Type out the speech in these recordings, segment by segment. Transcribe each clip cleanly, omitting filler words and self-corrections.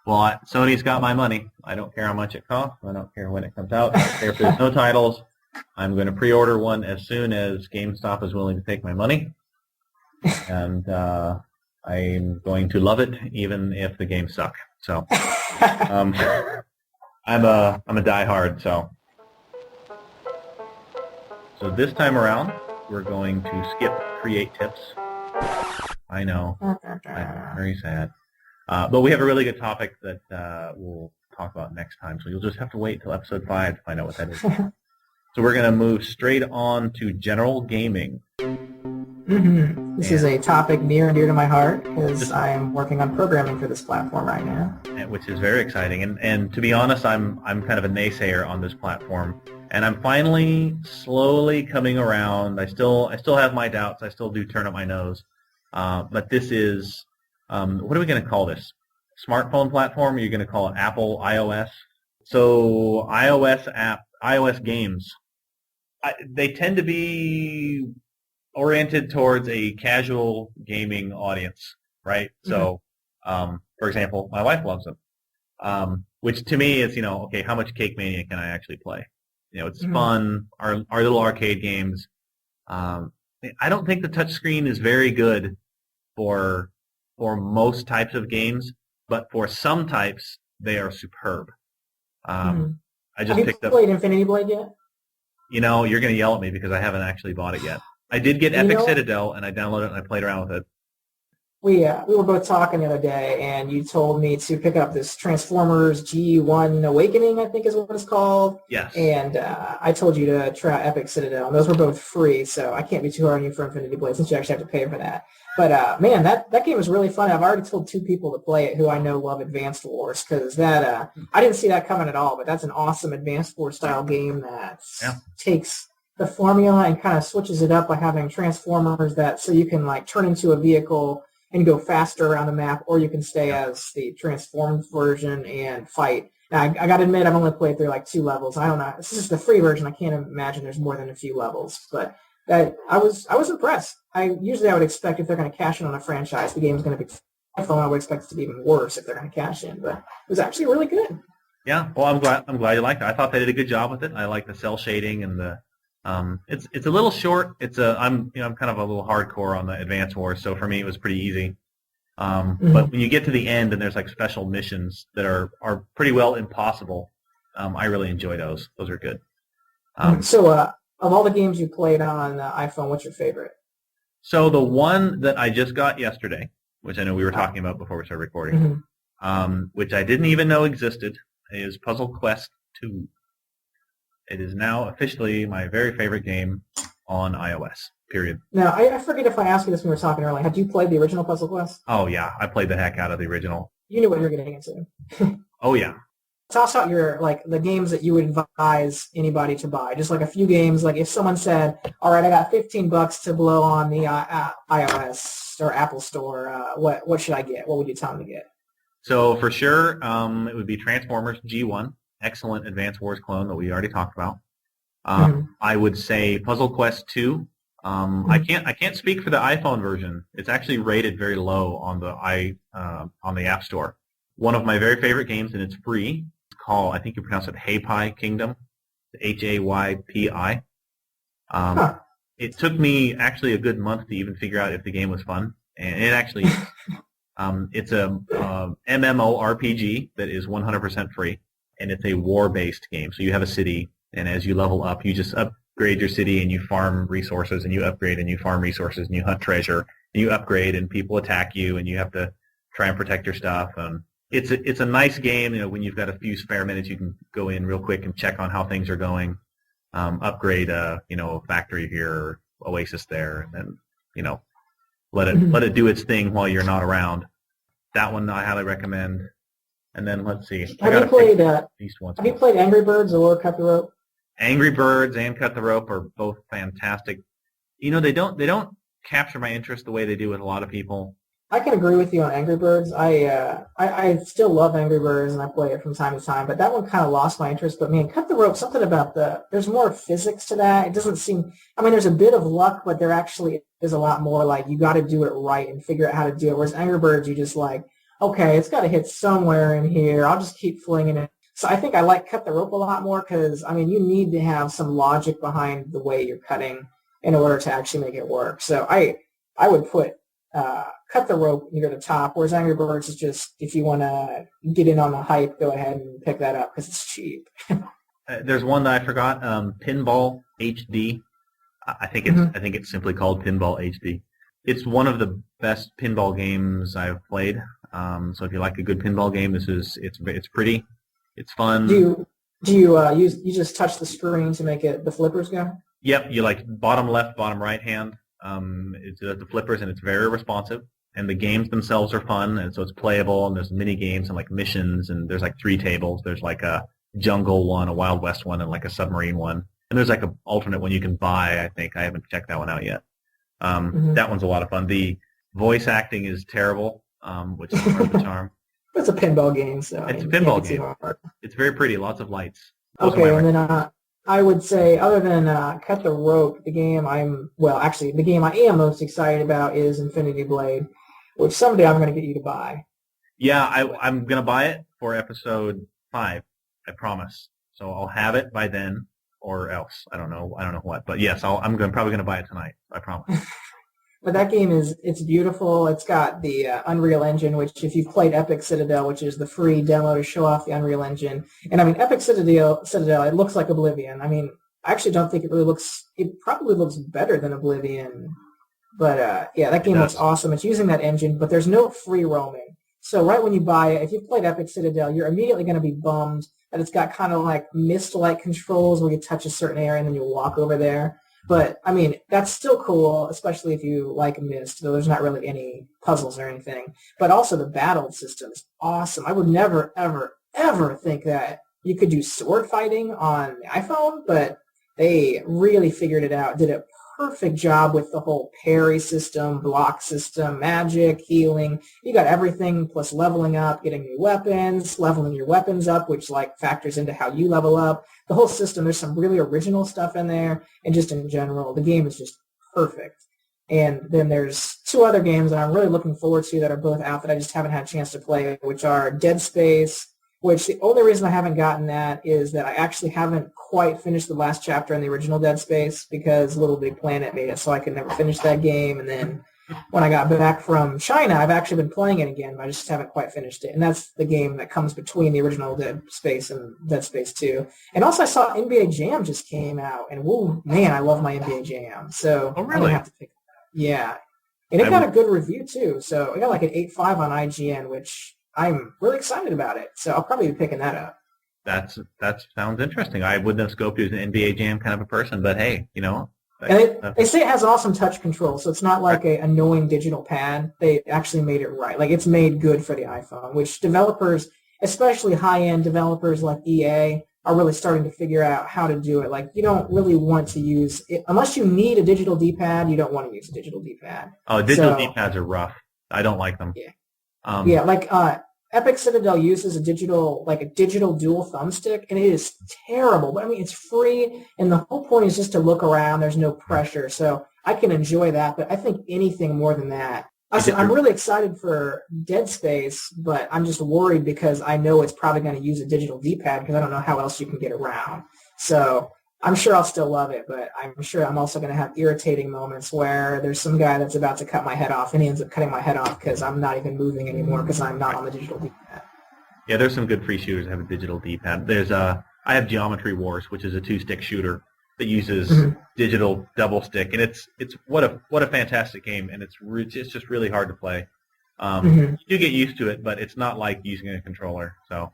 Well, Sony's got my money. I don't care how much it costs. I don't care when it comes out. I don't care if there's no titles. I'm going to pre-order one as soon as GameStop is willing to take my money. And I'm going to love it, even if the games suck. So I'm a diehard. So this time around, we're going to skip create tips. I know, I'm very sad. But we have a really good topic that we'll talk about next time. So you'll just have to wait until episode 5 to find out what that is. So we're going to move straight on to general gaming. Mm-hmm. This is a topic near and dear to my heart because I am working on programming for this platform right now. Which is very exciting. And to be honest, I'm kind of a naysayer on this platform. And I'm finally slowly coming around. I still have my doubts. I still do turn up my nose. But this is, what are we going to call this? Smartphone platform? Or are you going to call it Apple iOS? So iOS games, they tend to be oriented towards a casual gaming audience, right? Mm-hmm. So, for example, my wife loves them, which to me is, okay, how much Cake Mania can I actually play? It's mm-hmm. fun. Our little arcade games. I don't think the touchscreen is very good for most types of games, but for some types, they are superb. Mm-hmm. Have you played Infinity Blade yet? You're going to yell at me because I haven't actually bought it yet. I did get Epic Citadel, and I downloaded it and I played around with it. We were both talking the other day, and you told me to pick up this Transformers G1 Awakening, I think is what it's called. Yes. And I told you to try Epic Citadel, and those were both free, so I can't be too hard on you for Infinity Blade since you actually have to pay for that. But, man, that game was really fun. I've already told 2 people to play it who I know love Advanced Wars because that I didn't see that coming at all, but that's an awesome Advanced Wars style game that takes the formula and kind of switches it up by having Transformers so you can like turn into a vehicle and go faster around the map, or you can stay as the transformed version and fight. Now, I got to admit, I've only played through like 2 levels. I don't know. This is the free version. I can't imagine there's more than a few levels, but I was impressed. I would expect if they're going to cash in on a franchise, the game's going to be fun. I would expect it to be even worse if they're going to cash in, but it was actually really good. Yeah, well, I'm glad you liked it. I thought they did a good job with it. I like the cell shading and the it's a little short. I'm kind of a little hardcore on the Advance Wars, so for me it was pretty easy. Mm-hmm. But when you get to the end and there's like special missions that are pretty well impossible, I really enjoy those. Those are good. So of all the games you played on iPhone, what's your favorite? So the one that I just got yesterday, which I know we were talking about before we started recording, mm-hmm. Which I didn't even know existed, is Puzzle Quest 2. It is now officially my very favorite game on iOS, period. Now, I forget if I asked you this when we were talking earlier. Had you played the original Puzzle Quest? Oh, yeah. I played the heck out of the original. You knew what you were getting into. Oh, yeah. Toss out the games that you would advise anybody to buy. Just like a few games, like if someone said, all right, I got $15 to blow on the iOS or Apple Store, what should I get? What would you tell them to get? So for sure, it would be Transformers G1. Excellent Advance Wars clone that we already talked about. I would say Puzzle Quest 2. I can't speak for the iPhone version. It's actually rated very low on the App Store. One of my very favorite games, and it's free. It's called, I think you pronounce it Haypi Kingdom, Haypi. It took me actually a good month to even figure out if the game was fun, and it actually is. It's a MMORPG that is 100% free. And it's a war-based game. So you have a city, and as you level up, you just upgrade your city, and you farm resources, and you upgrade, and you farm resources, and you hunt treasure, and you upgrade, and people attack you, and you have to try and protect your stuff. It's a nice game. When you've got a few spare minutes, you can go in real quick and check on how things are going, upgrade a factory here, oasis there, and then let it do its thing while you're not around. That one I highly recommend. And then let's see. Have you played Angry Birds or Cut the Rope? Angry Birds and Cut the Rope are both fantastic. They don't capture my interest the way they do with a lot of people. I can agree with you on Angry Birds. I still love Angry Birds and I play it from time to time, but that one kind of lost my interest. But man, Cut the Rope, something about there's more physics to that. It doesn't seem. There's a bit of luck, but there actually is a lot more. Like you got to do it right and figure out how to do it. Whereas Angry Birds, you just like. okay, it's got to hit somewhere in here. I'll just keep flinging it. So I think I like cut the rope a lot more because, I mean, you need to have some logic behind the way you're cutting in order to actually make it work. So I would put cut the rope near the top, whereas Angry Birds is just, if you want to get in on the hype, go ahead and pick that up because it's cheap. There's one that I forgot, Pinball HD. I think it's simply called Pinball HD. It's one of the best pinball games I've played. So if you like a good pinball game, it's pretty, it's fun. Do you just touch the screen to make it the flippers go? Yep, you like bottom left, bottom right hand. It's the flippers, and it's very responsive. And the games themselves are fun, and so it's playable. And there's mini games and like missions, and there's like 3 tables. There's like a jungle one, a Wild West one, and like a submarine one. And there's like an alternate one you can buy. I think I haven't checked that one out yet. That one's a lot of fun. The voice acting is terrible, which is part of the charm. It's a pinball game, so it's a pinball game. It's very pretty, lots of lights. Okay, and then I would say, other than Cut the Rope, the game the game I am most excited about is Infinity Blade, which someday I'm going to get you to buy. Yeah, I'm going to buy it for episode 5, I promise. So I'll have it by then, or else. I don't know what. But yes, I'm probably going to buy it tonight, I promise. But that game it's beautiful. It's got the Unreal Engine, which if you've played Epic Citadel, which is the free demo to show off the Unreal Engine. And I mean, Epic Citadel, it looks like Oblivion. I mean, I actually don't think it probably looks better than Oblivion. But yeah, that game looks awesome. It's using that engine, but there's no free roaming. So right when you buy it, if you've played Epic Citadel, you're immediately going to be bummed that it's got kind of like Myst-like controls where you touch a certain area and then you walk over there. But, I mean, that's still cool, especially if you like Myst, though there's not really any puzzles or anything. But also the battle system is awesome. I would never, ever, ever think that you could do sword fighting on the iPhone, but they really figured it out, did a perfect job with the whole parry system, block system, magic, healing. You got everything, plus leveling up, getting new weapons, leveling your weapons up, which like factors into how you level up. The whole system, there's some really original stuff in there, and just in general, the game is just perfect. And then there's 2 other games that I'm really looking forward to that are both out that I just haven't had a chance to play, which are Dead Space, which the only reason I haven't gotten that is that I actually haven't quite finished the last chapter in the original Dead Space because LittleBigPlanet made it so I could never finish that game. And then when I got back from China, I've actually been playing it again, but I just haven't quite finished it. And that's the game that comes between the original Dead Space and Dead Space 2. And also I saw NBA Jam just came out, and whoa, man, I love my NBA Jam. So oh, really? I'm going to have to pick it up. Yeah. And it got a good review, too. So it got like an 8.5 on IGN, which I'm really excited about it, so I'll probably be picking that up. That sounds interesting. I wouldn't have scoped you as an NBA Jam kind of a person, but hey, you know. And they say it has awesome touch control, so it's not like an annoying digital pad. They actually made it right. Like, it's made good for the iPhone, which developers, especially high-end developers like EA, are really starting to figure out how to do it. Like, you don't really want to use it. Unless you need a digital D-pad, you don't want to use a digital D-pad. Oh, digital D-pads are rough. I don't like them. Yeah. Like Epic Citadel uses a digital dual thumbstick, and it is terrible. But I mean, it's free, and the whole point is just to look around. There's no pressure, so I can enjoy that. But I think anything more than that. I'm really excited for Dead Space, but I'm just worried because I know it's probably going to use a digital D-pad because I don't know how else you can get around. So I'm sure I'll still love it, but I'm sure I'm also going to have irritating moments where there's some guy that's about to cut my head off, and he ends up cutting my head off because I'm not even moving anymore because I'm not on the digital D-pad. Yeah, there's some good free shooters that have a digital D-pad. I have Geometry Wars, which is a 2-stick shooter that uses digital double stick, and it's what a fantastic game, and it's just really hard to play. You do get used to it, but it's not like using a controller. So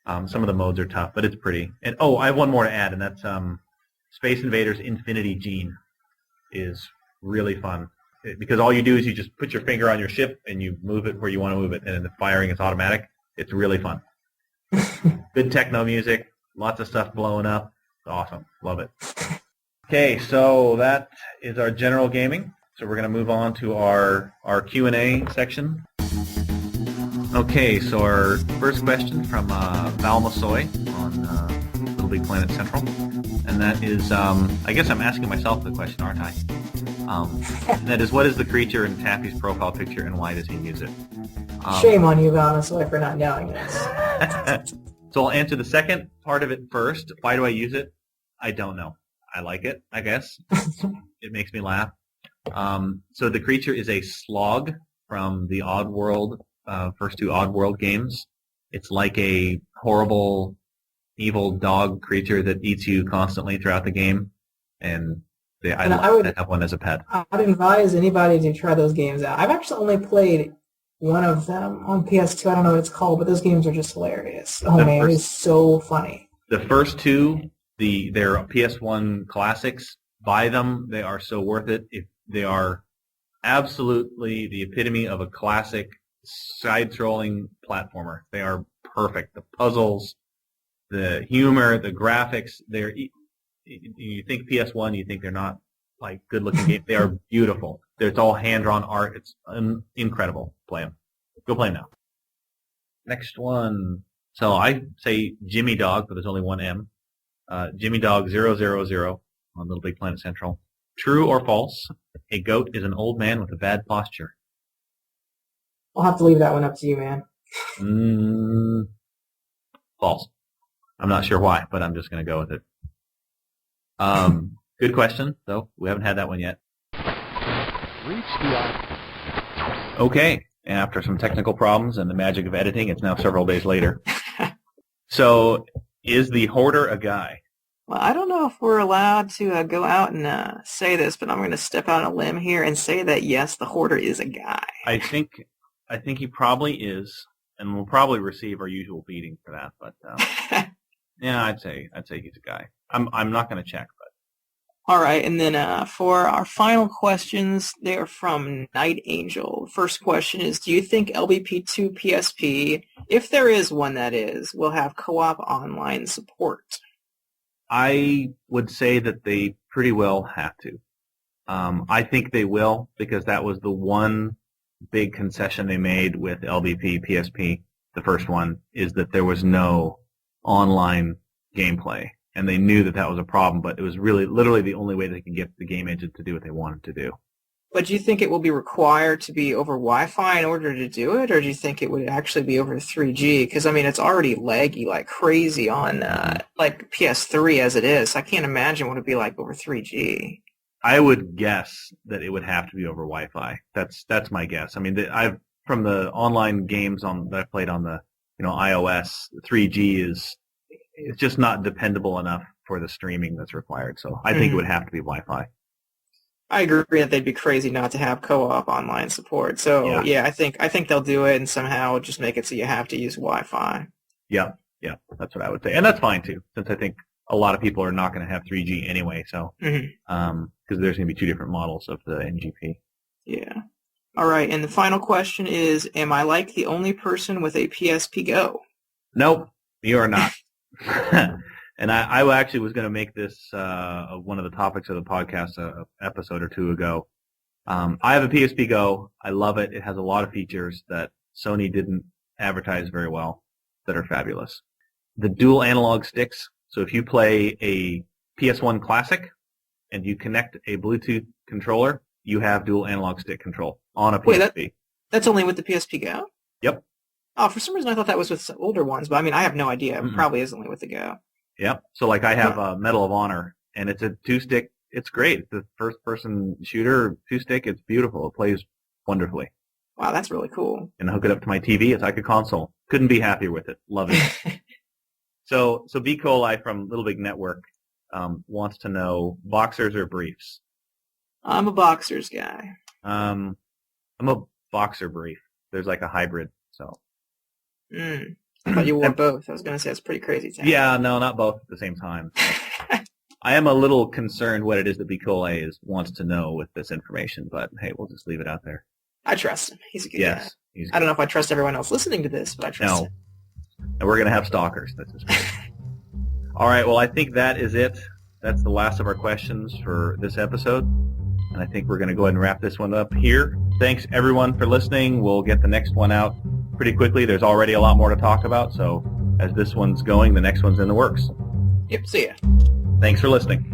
some of the modes are tough, but it's pretty. And I have one more to add, and that's Space Invaders Infinity Gene is really fun because all you do is you just put your finger on your ship and you move it where you want to move it, and then the firing is automatic. It's really fun. Good techno music, lots of stuff blowing up. It's awesome. Love it. Okay, so that is our general gaming. So we're going to move on to our Q&A section. Okay, so our first question from Val Massoy on Little Big Planet Central. And that is, I guess I'm asking myself the question, aren't I? And that is, what is the creature in Taffy's profile picture and why does he use it? Shame on you, honestly, for not knowing this. So I'll answer the second part of it first. Why do I use it? I don't know. I like it, I guess. It makes me laugh. So the creature is a slog from the Oddworld, first two Oddworld games. It's like a horrible, evil dog creature that eats you constantly throughout the game. And I love to have one as a pet. I would advise anybody to try those games out. I've actually only played one of them on PS2. I don't know what it's called, but those games are just hilarious. Oh, man, it's so funny. The first two, they're PS1 classics. Buy them. They are so worth it. They are absolutely the epitome of a classic side-scrolling platformer. They are perfect. The puzzles, the humor, the graphics, you think PS1, you think they're not like good-looking games. They are beautiful. It's all hand-drawn art. It's incredible. Play them. Go play them now. Next one. So I say Jimmy Dog, but there's only one M. Jimmy Dog 000 on Little Big Planet Central. True or false? A goat is an old man with a bad posture. I'll have to leave that one up to you, man. False. I'm not sure why, but I'm just going to go with it. Good question, though. We haven't had that one yet. Okay. After some technical problems and the magic of editing, it's now several days later. So, is the hoarder a guy? Well, I don't know if we're allowed to go out and say this, but I'm going to step out on a limb here and say that, yes, the hoarder is a guy. I think he probably is, and we'll probably receive our usual beating for that. But yeah, I'd say he's a guy. I'm not going to check, but. All right, and then for our final questions, they are from Night Angel. First question is, do you think LBP2 PSP, if there is one that is, will have co-op online support? I would say that they pretty well have to. I think they will, because that was the one big concession they made with LBP PSP, the first one, is that there was no online gameplay. And they knew that was a problem, but it was really literally the only way they could get the game engine to do what they wanted to do. But do you think it will be required to be over Wi-Fi in order to do it, or do you think it would actually be over 3G? Because, I mean, it's already laggy like crazy on like PS3 as it is. I can't imagine what it would be like over 3G. I would guess that it would have to be over Wi-Fi. That's my guess. I mean, from the online games that I played on the iOS, 3G it's just not dependable enough for the streaming that's required. So I think it would have to be Wi-Fi. I agree that they'd be crazy not to have co-op online support. So yeah, I think they'll do it and somehow just make it so you have to use Wi-Fi. Yeah, that's what I would say, and that's fine too, since I think a lot of people are not going to have 3G anyway. So because there's going to be two different models of the NGP. Yeah. All right, and the final question is: am I like the only person with a PSP Go? Nope, you are not. And I actually was going to make this one of the topics of the podcast an episode or two ago. I have a PSP Go. I love it. It has a lot of features that Sony didn't advertise very well that are fabulous. The dual analog sticks. So if you play a PS1 Classic and you connect a Bluetooth controller, you have dual analog stick control on a PSP. Wait, that's only with the PSP Go? Yep. Oh, for some reason I thought that was with some older ones, but I mean, I have no idea. It probably is only with the Go. Yep. So like I have a Medal of Honor, and it's a 2-stick. It's great. It's a first-person shooter 2-stick. It's beautiful. It plays wonderfully. Wow, that's really cool. And I hook it up to my TV. It's like a console. Couldn't be happier with it. Love it. So B. Coli from Little Big Network wants to know, boxers or briefs? I'm a boxers guy. I'm a boxer brief. There's like a hybrid, so. I thought you wore both. I was going to say it's pretty crazy. Yeah, no, not both at the same time. I am a little concerned what it is that B. Coli wants to know with this information, but hey, we'll just leave it out there. I trust him. He's a good guy. He's I don't know if I trust everyone else listening to this, but I trust him. And we're going to have stalkers. That's just All right, well, I think that is it. That's the last of our questions for this episode. And I think we're going to go ahead and wrap this one up here. Thanks, everyone, for listening. We'll get the next one out pretty quickly. There's already a lot more to talk about, so as this one's going, the next one's in the works. Yep, see ya. Thanks for listening.